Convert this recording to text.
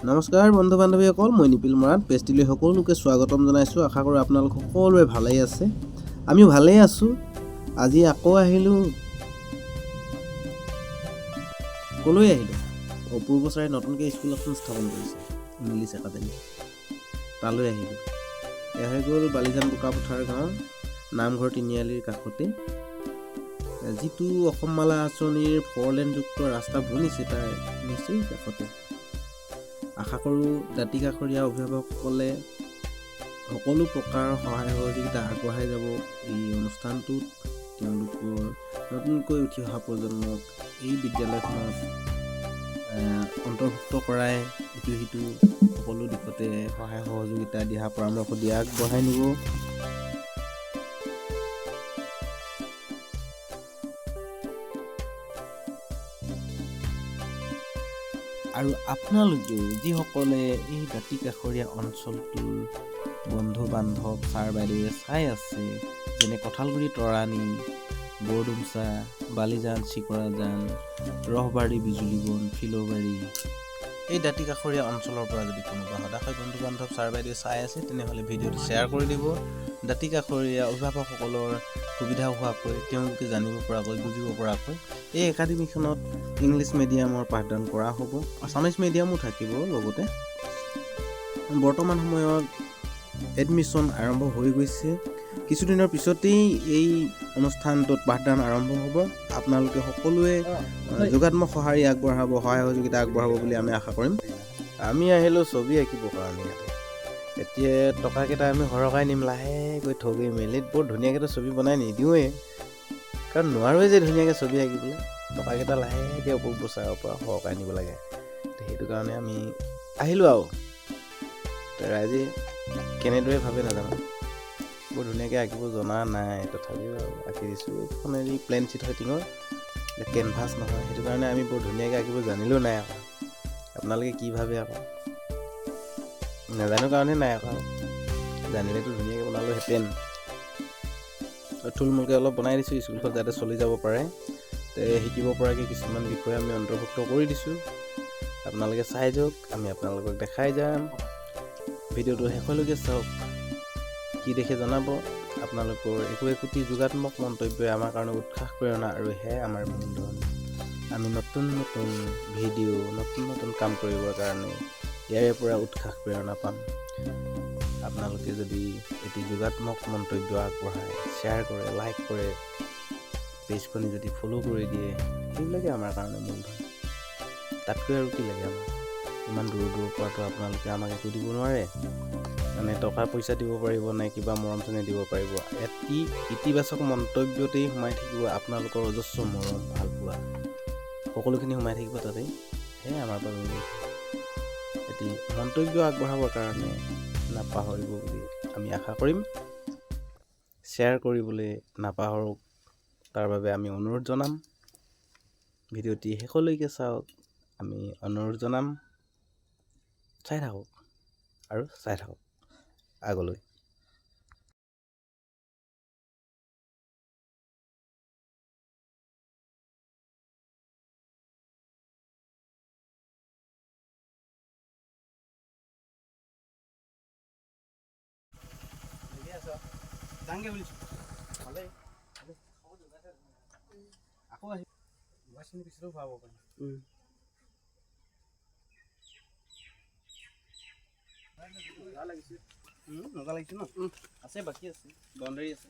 নমস্কাৰ বন্ধু বান্ধৱীসকল, মই নিপিল মৰাণ পেষ্টিলৈ সকলোকে স্বাগতম জনাইছোঁ। আশা কৰোঁ আপোনালোক সকলোৱে ভালেই আছে, আমিও ভালেই আছোঁ। আজি আকৌ আহিলোঁ, ক'লৈ আহিলোঁ? অপূৰ্ব ছাৰে নতুনকৈ স্কুল এখন স্থাপন কৰিছে, ইংলিছ একাডেমী, তালৈ আহিলোঁ। এয়া হৈ গ'ল বালিজান বোকাপথাৰ গাঁও, নামঘৰ তিনিআলিৰ কাষতে। যিটো অসমমালা আঁচনিৰ 4 লেনযুক্ত ৰাস্তা বনিছে তাৰ নিচেই কাষতে। আশা কৰোঁ দাঁতিকাষৰীয়া অভিভাৱকসকলে সকলো প্ৰকাৰৰ সহায় সহযোগিতা আগবঢ়াই যাব এই অনুষ্ঠানটোত। তেওঁলোকৰ নতুনকৈ উঠি অহা প্ৰজন্মক এই বিদ্যালয়খনত অন্তৰ্ভুক্ত কৰাই ইটো সিটো সকলো দিশতে সহায় সহযোগিতা দিয়া, পৰামৰ্শ দিয়া, আগবঢ়াই নিব। আৰু আপোনালোকেও যিসকলে এই দাঁতিকাষৰীয়া অঞ্চলটোৰ বন্ধু বান্ধৱ ছাৰ বাইদেৱে চাই আছে, যেনে কঁঠালগুৰি তৰাণী, বৰডুমচা, বালিজান, চিকৰাজান, ৰহবাৰী, বিজুলীবন, ফিলবাৰী, এই দাঁতিকাষৰীয়া অঞ্চলৰ পৰা যদি কোনোবা সদাশয় বন্ধু বান্ধৱ ছাৰ বাইদেৱে চাই আছে, তেনেহ'লে ভিডিঅ'টো শ্বেয়াৰ কৰি দিব। দাঁতিকাষৰীয়া অভিভাৱকসকলৰ সুবিধা হোৱাকৈ, তেওঁলোকে জানিব পৰাকৈ, বুজিব পৰাকৈ এই একাডেমীখনত ইংলিছ মিডিয়ামৰ পাঠদান কৰা হ'ব। আছামিজ মিডিয়ামো থাকিব লগতে। বৰ্তমান সময়ত এডমিশ্যন আৰম্ভ হৈ গৈছে। কিছুদিনৰ পিছতেই এই অনুষ্ঠানটোত পাঠদান আৰম্ভ হ'ব। আপোনালোকে সকলোৱে যোগাত্মক সঁহাৰি আগবঢ়াব, সহায় সহযোগিতা আগবঢ়াব বুলি আমি আশা কৰিম। আমি আহিলোঁ ছবি আঁকিবৰ কাৰণে ইয়াতে। এতিয়া টকাকেইটা আমি সৰকাই নিম, লাহেকৈ ঠগি মেলি বৰ ধুনীয়াকৈ ছবি বনাই নিদিওঁৱেই, কাৰণ নোৱাৰোৱেই যে ধুনীয়াকৈ ছবি আঁকিবলৈ। টকাকেইটা লাহেকৈ অপূৰ্ব ছাৰৰ পৰা সৰকাই নিব লাগে। সেইটো কাৰণে আমি আহিলোঁ আৰু ৰাইজে কেনেদৰে ভাবে নাজানো, বৰ ধুনীয়াকৈ আঁকিব জনা নাই, তথাপিও আৰু আঁকি দিছোঁ। এইখনেদি প্লেন চিট হয় টিঙৰ, কেনভাছ নহয়, সেইটো কাৰণে আমি বৰ ধুনীয়াকৈ আঁকিব জানিলেও নাই। আকৌ আপোনালোকে কি ভাবে, আকৌ নাজানো কাৰণে নাই, আকৌ জানিলেতো ধুনীয়াকৈ বনালোহেঁতেন। থুলমূলকৈ অলপ বনাই দিছোঁ স্কুলখন যাতে চলি যাব পাৰে, শিকিব পৰাকৈ কিছুমান বিষয় আমি অন্তৰ্ভুক্ত কৰি দিছোঁ। আপোনালোকে চাই যাওক, আমি আপোনালোকক দেখাই যাম। ভিডিঅ'টো শেষলৈকে চাওক, কি দেখে জনাব। আপোনালোকৰ একোটি যোগাত্মক মন্তব্যই আমাৰ কাৰণে উৎসাহ, প্ৰেৰণা আৰু সেয়াই আমাৰ মূলধন। আমি নতুন নতুন ভিডিঅ', নতুন নতুন কাম কৰিবৰ কাৰণে ইয়াৰে পৰা উৎসাহ, প্ৰেৰণা পাম। আপোনালোকে যদি এটি যোগাত্মক মন্তব্য আগবঢ়ায়, শ্বেয়াৰ কৰে, লাইক কৰে, পেজখনি যদি ফ'ল' কৰি দিয়ে, সেইবিলাকে আমাৰ কাৰণে মূলধন। তাতকৈ আৰু কি লাগে আমাক? ইমান দূৰৰ পৰাতো আপোনালোকে আমাক একো দিব নোৱাৰে, মানে টকা পইচা দিব পাৰিব, নে কিবা মৰম চেনেহ দিব পাৰিব। এটি ইতিবাচক মন্তব্যতেই সোমাই থাকিব আপোনালোকৰ অজস্ৰ মৰম, ভাল পোৱা, সকলোখিনি সোমাই থাকিব তাতেই। সেয়াই আমাৰ বাবে এটি মন্তব্য আগবঢ়াবৰ কাৰণে নাপাহৰিব বুলি আমি আশা কৰিম। শ্বেয়াৰ কৰিবলৈ নাপাহৰক, তাৰ বাবে আমি অনুৰোধ জনাম। ভিডিঅ'টি শেষলৈকে চাওক, আমি অনুৰোধ জনাম। চাই থাকক আৰু চাই থাকক আগলৈ। আকৌ আহি পিছতো পাব পাৰিম। মজা লাগিছে ন? আছে, বাকী আছে, বাউণ্ডাৰী আছে।